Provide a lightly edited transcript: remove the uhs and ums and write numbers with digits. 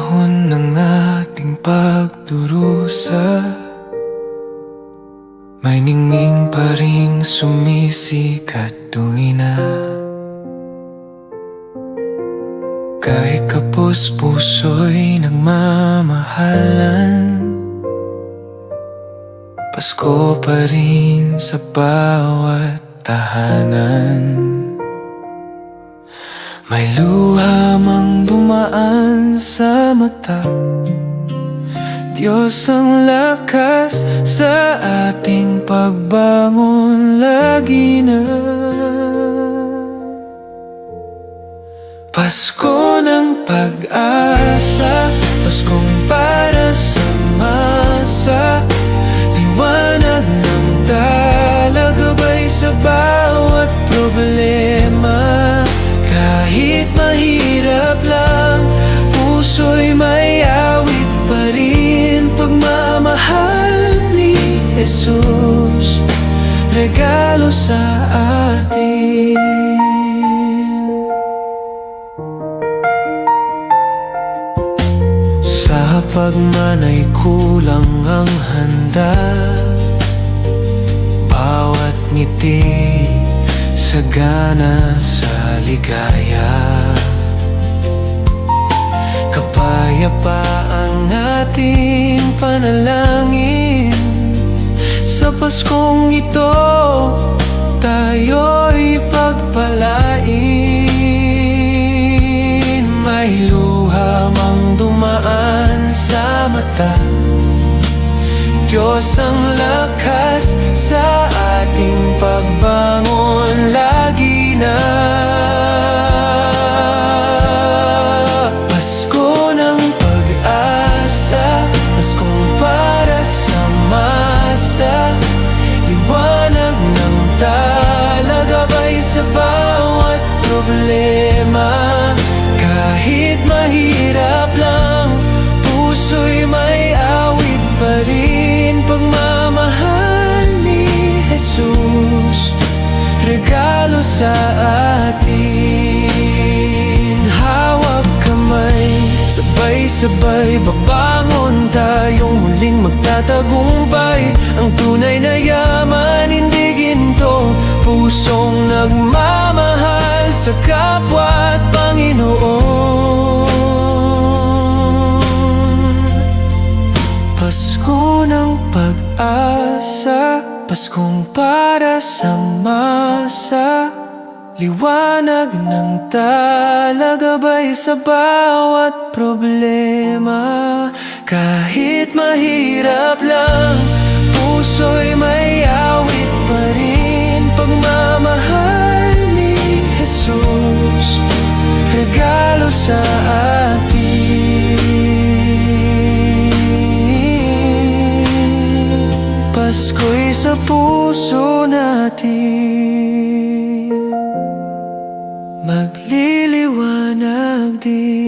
panahon ng ating pagdurusa, may ningning pa ring sumisikat tuwina. Kahit kapos puso'y nagmamahalan, Pasko pa rin sa bawat tahanan. May luha mang dumaan sa mata, Diyos ang lakas sa ating pagbangon lagi na. Pasko ng pag-asa, Paskong para sa masa, liwanag ng talagabay sa bawat problema. Kahit mahirap lang, puso'y may awit pa rin. Pagmamahal ni Jesus, regalo sa atin. Sa pagmanay kulang ang handa, bawat ngiti sagana sa ligaya. Kapayapaan ating panalangin, sa Paskong ito tayo'y pagpalain. May luha mang dumaan sa mata, Diyos ang lakas sa ating pagbangon lagi na. Pasko ng pag-asa, Paskong para sa masa, liwanag ng talagabay sa bawat problema. Kahit mahirap lang, puso'y may awit pa rin. Pagmamahal ni Jesus, regalo sa atin. Hawak kamay, sabay-sabay babangon tayong muling magtatagumpay. Ang tunay na yaman hindi ginto, pusong nagmamahal sa kapwa at Panginoon. Pasko ng pag-asa, Paskong para sa masa, liwanag ng talagabay sa bawat problema. Kahit mahirap lang, puso'y may awit pa rin. Pagmamahal ni Jesus, regalo sa atin. Pasko'y sa puso natin, magliliwanag din.